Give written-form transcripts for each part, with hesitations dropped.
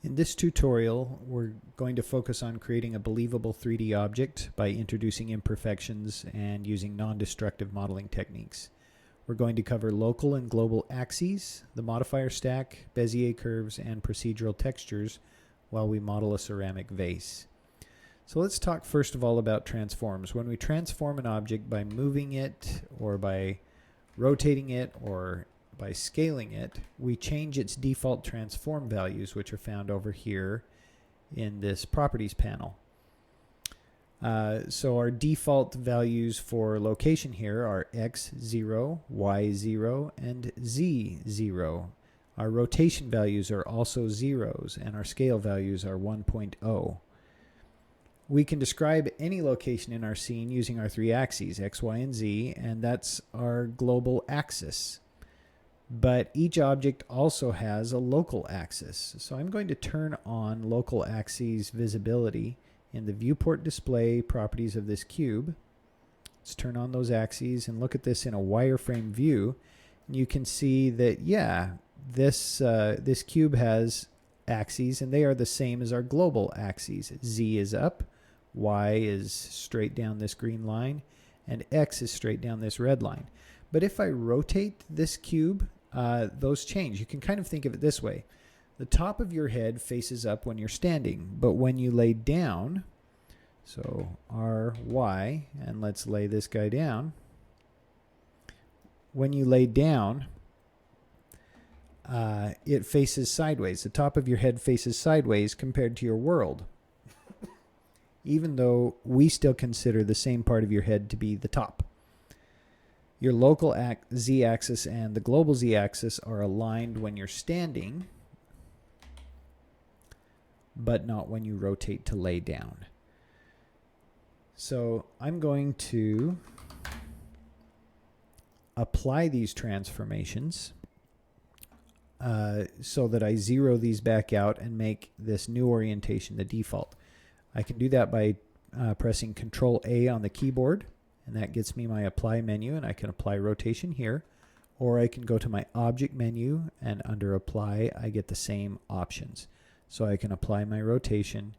In this tutorial, we're going to focus on creating a believable 3D object by introducing imperfections and using non-destructive modeling techniques. We're going to cover local and global axes, the modifier stack, Bezier curves, and procedural textures while we model a ceramic vase. So let's talk first of all about transforms. When we transform an object by moving it or by rotating it or by scaling it, we change its default transform values, which are found over here in this properties panel. So our default values for location here are x0, y0, and z0. Our rotation values are also zeros, and our scale values are 1.0. We can describe any location in our scene using our three axes, x, y, and z, and that's our global axis. But each object also has a local axis. So I'm going to turn on local axes visibility in the viewport display properties of this cube. Let's turn on those axes and look at this in a wireframe view. And you can see that, yeah, this cube has axes, and they are the same as our global axes. Z is up, Y is straight down this green line, and X is straight down this red line. But if I rotate this cube, those change. You can kind of think of it this way. The top of your head faces up when you're standing, but when you lay down, so R, Y, and let's lay this guy down. When you lay down, it faces sideways. The top of your head faces sideways compared to your world, even though we still consider the same part of your head to be the top. Your local z-axis and the global z-axis are aligned when you're standing, but not when you rotate to lay down. So I'm going to apply these transformations so that I zero these back out and make this new orientation the default. I can do that by pressing Control A on the keyboard, and that gets me my apply menu, and I can apply rotation here, or I can go to my object menu, and under apply I get the same options. So I can apply my rotation.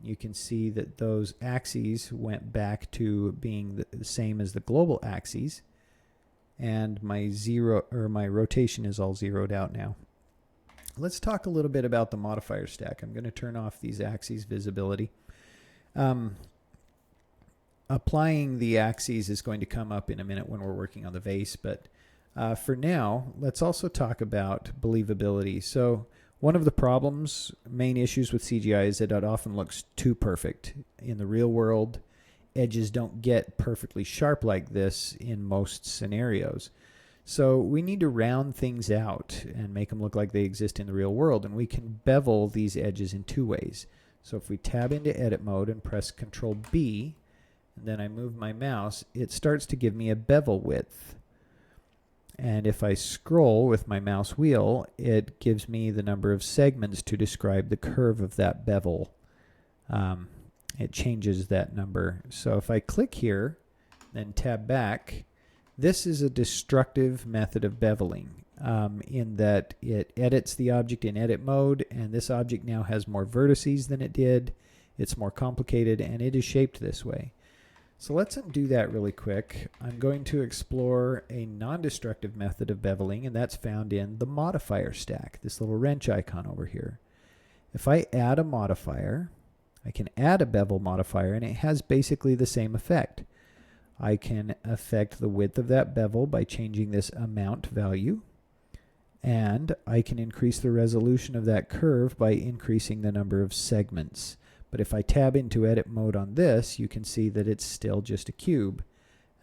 You can see that those axes went back to being the same as the global axes, and my rotation is all zeroed out now. Let's talk a little bit about the modifier stack. I'm going to turn off these axes visibility. Applying the axes is going to come up in a minute when we're working on the vase, but for now, let's also talk about believability. So one of the main issues with CGI is that it often looks too perfect. In the real world, edges don't get perfectly sharp like this in most scenarios. So we need to round things out and make them look like they exist in the real world, and we can bevel these edges in two ways. So if we tab into edit mode and press Control B, and then I move my mouse, it starts to give me a bevel width. And if I scroll with my mouse wheel, it gives me the number of segments to describe the curve of that bevel. It changes that number. So if I click here, then tab back, this is a destructive method of beveling in that it edits the object in edit mode, and this object now has more vertices than it did. It's more complicated, and it is shaped this way. So let's undo that really quick. I'm going to explore a non-destructive method of beveling, and that's found in the modifier stack, this little wrench icon over here. If I add a modifier, I can add a bevel modifier, and it has basically the same effect. I can affect the width of that bevel by changing this amount value, and I can increase the resolution of that curve by increasing the number of segments. But if I tab into edit mode on this, you can see that it's still just a cube.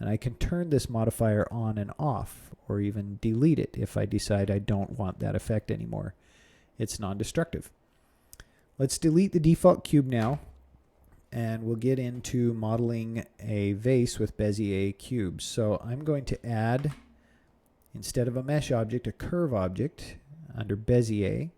And I can turn this modifier on and off, or even delete it if I decide I don't want that effect anymore. It's non-destructive. Let's delete the default cube now, and we'll get into modeling a vase with Bezier cubes. So I'm going to add, instead of a mesh object, a curve object under Bezier.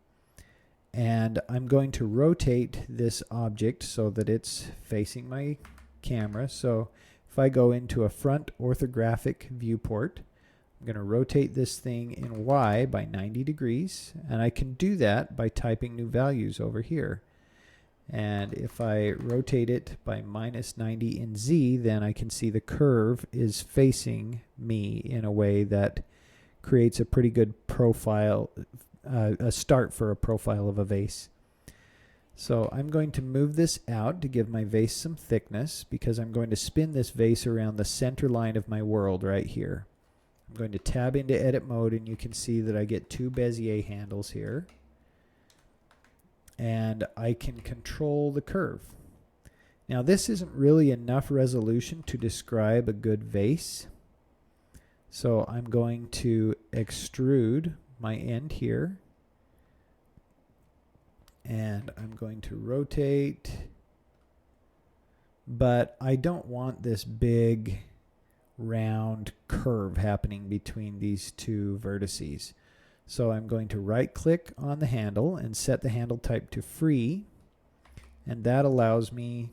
And I'm going to rotate this object so that it's facing my camera. So if I go into a front orthographic viewport, I'm going to rotate this thing in Y by 90 degrees, and I can do that by typing new values over here. And if I rotate it by minus 90 in Z, then I can see the curve is facing me in a way that creates a pretty good profile, a start for a profile of a vase. So I'm going to move this out to give my vase some thickness, because I'm going to spin this vase around the center line of my world right here. I'm going to tab into edit mode, and you can see that I get two Bezier handles here. And I can control the curve. Now this isn't really enough resolution to describe a good vase. So I'm going to extrude my end here. And I'm going to rotate, but I don't want this big round curve happening between these two vertices. So I'm going to right click on the handle and set the handle type to free, and that allows me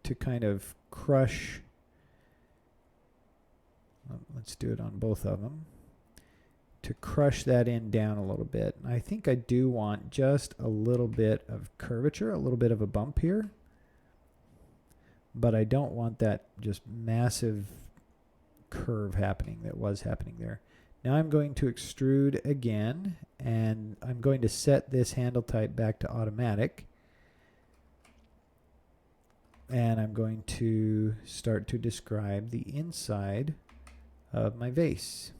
to kind of crush, let's do it on both of them, to crush that end down a little bit. I think I do want just a little bit of curvature, a little bit of a bump here, but I don't want that just massive curve happening that was happening there. Now I'm going to extrude again, and I'm going to set this handle type back to automatic, and I'm going to start to describe the inside of my vase.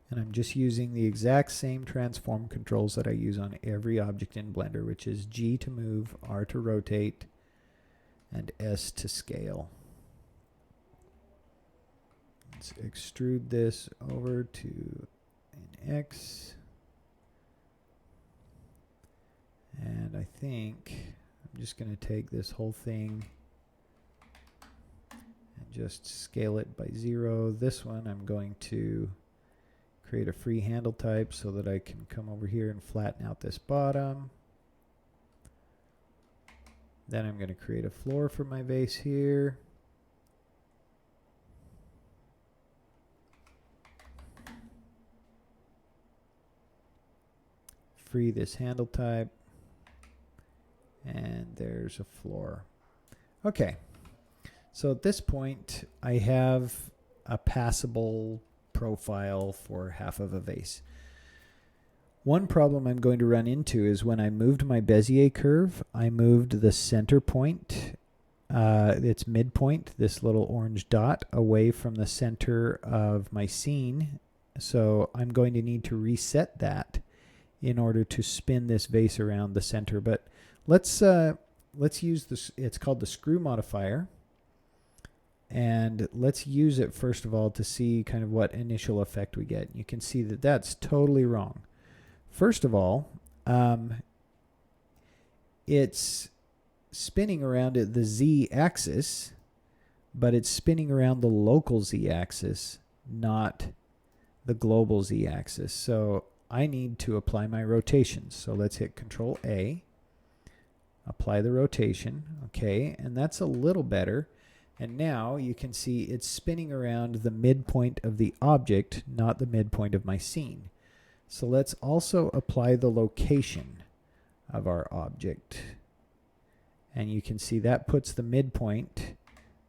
And I'm just using the exact same transform controls that I use on every object in Blender, which is G to move, R to rotate, and S to scale. Let's extrude this over to an X. And I think I'm just going to take this whole thing and just scale it by 0. This one I'm going to create a free handle type so that I can come over here and flatten out this bottom. Then I'm going to create a floor for my vase here. Free this handle type. And there's a floor. Okay. So at this point, I have a passable profile for half of a vase. One problem I'm going to run into is when I moved my Bezier curve, I moved the center point, its midpoint, this little orange dot, away from the center of my scene. So I'm going to need to reset that in order to spin this vase around the center. But let's use this. It's called the screw modifier. And let's use it first of all to see kind of what initial effect we get. You can see that that's totally wrong. First of all, it's spinning around at the z-axis, but it's spinning around the local z-axis, not the global z-axis. So I need to apply my rotations. So let's hit Control A, apply the rotation. Okay, and that's a little better. And now you can see it's spinning around the midpoint of the object, not the midpoint of my scene. So let's also apply the location of our object. And you can see that puts the midpoint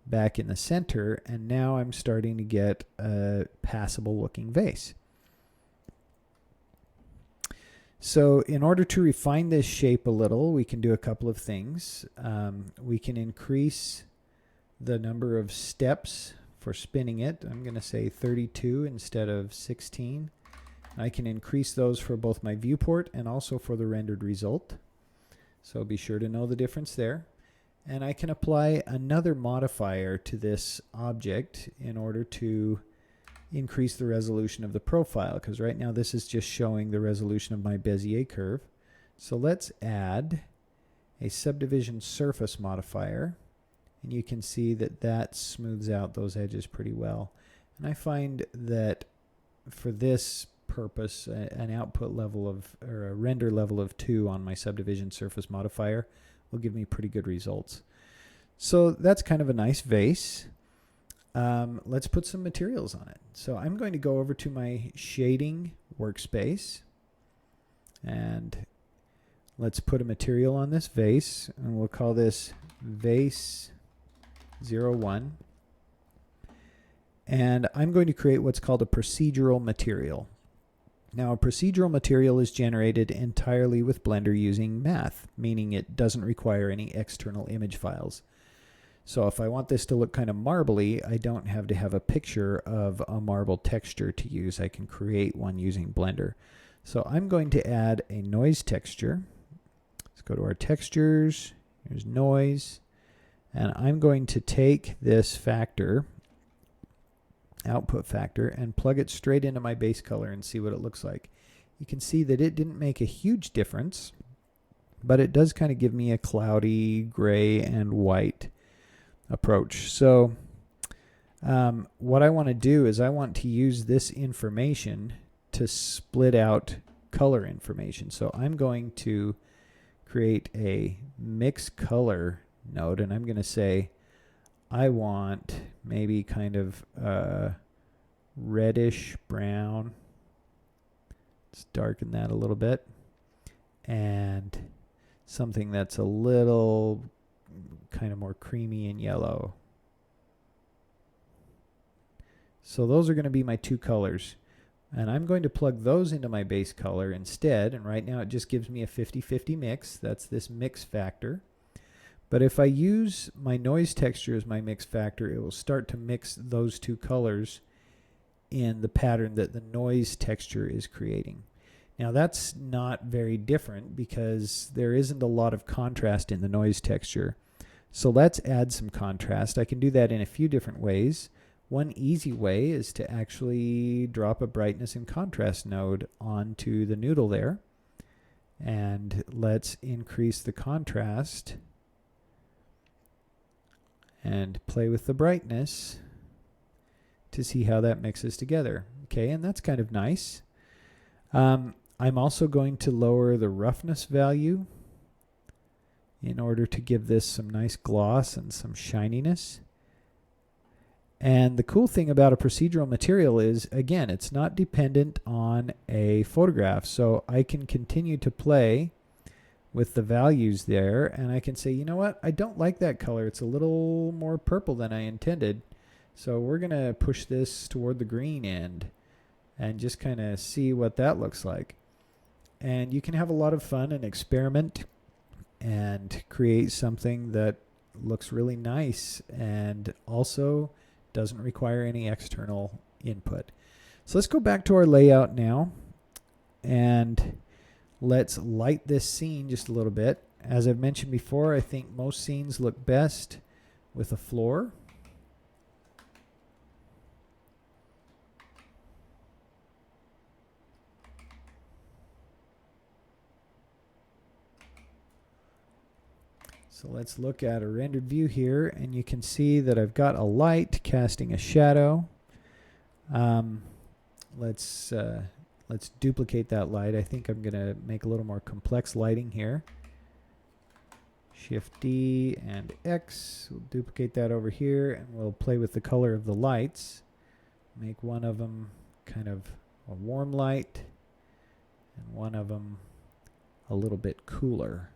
back in the center, and now I'm starting to get a passable looking vase. So in order to refine this shape a little, we can do a couple of things. We can increase the number of steps for spinning it. I'm going to say 32 instead of 16. I can increase those for both my viewport and also for the rendered result. So be sure to know the difference there. And I can apply another modifier to this object in order to increase the resolution of the profile, because right now this is just showing the resolution of my Bezier curve. So let's add a subdivision surface modifier. And you can see that that smooths out those edges pretty well. And I find that for this purpose, an output level of, or a render level of 2 on my subdivision surface modifier will give me pretty good results. So that's kind of a nice vase. Let's put some materials on it. So I'm going to go over to my shading workspace, and let's put a material on this vase, and we'll call this vase 01. And I'm going to create what's called a procedural material. Now, a procedural material is generated entirely with Blender using math, meaning it doesn't require any external image files. So if I want this to look kind of marbly, I don't have to have a picture of a marble texture to use. I can create one using Blender. So I'm going to add a noise texture. Let's go to our textures. Here's noise. And I'm going to take this factor, output factor, and plug it straight into my base color and see what it looks like. You can see that it didn't make a huge difference, but it does kind of give me a cloudy gray and white approach. So what I want to do is I want to use this information to split out color information. So I'm going to create a mix color node, and I'm going to say I want maybe kind of reddish brown. Let's darken that a little bit, and something that's a little kind of more creamy and yellow. So those are going to be my two colors, and I'm going to plug those into my base color instead, and right now it just gives me a 50-50 mix. That's this mix factor. But if I use my noise texture as my mix factor, it will start to mix those two colors in the pattern that the noise texture is creating. Now that's not very different because there isn't a lot of contrast in the noise texture. So let's add some contrast. I can do that in a few different ways. One easy way is to actually drop a brightness and contrast node onto the noodle there. And let's increase the contrast and play with the brightness to see how that mixes together. Okay, and that's kind of nice. I'm also going to lower the roughness value in order to give this some nice gloss and some shininess. And the cool thing about a procedural material is, again, it's not dependent on a photograph. So I can continue to play with the values there, and I can say, you know what, I don't like that color. It's a little more purple than I intended. So we're going to push this toward the green end and just kind of see what that looks like. And you can have a lot of fun and experiment and create something that looks really nice and also doesn't require any external input. So let's go back to our layout now, and let's light this scene just a little bit. As I've mentioned before, I think most scenes look best with a floor. So let's look at a rendered view here, and you can see that I've got a light casting a shadow. Let's duplicate that light. I think I'm going to make a little more complex lighting here. Shift D and X. We'll duplicate that over here, and we'll play with the color of the lights. Make one of them kind of a warm light, and one of them a little bit cooler.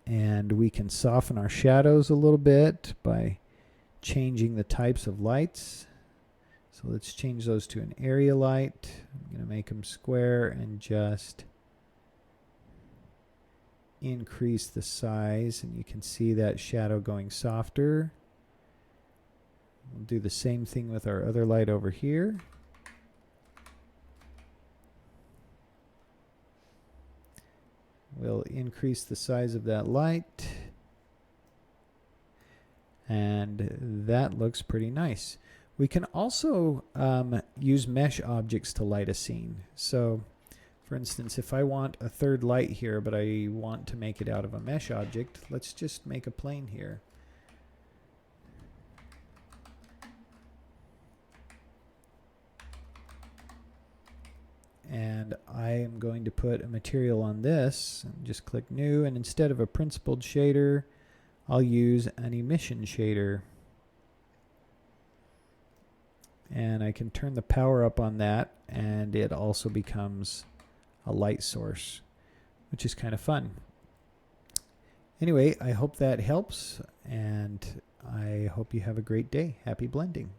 And we can soften our shadows a little bit by changing the types of lights. So let's change those to an area light. I'm going to make them square and just increase the size, and you can see that shadow going softer. We'll do the same thing with our other light over here. We'll increase the size of that light, and that looks pretty nice. We can also use mesh objects to light a scene. So for instance, if I want a third light here, but I want to make it out of a mesh object, let's just make a plane here. and I am going to put a material on this. Just click new, and instead of a principled shader, I'll use an emission shader. And I can turn the power up on that, and it also becomes a light source, which is kind of fun. Anyway, I hope that helps, and I hope you have a great day. Happy blending.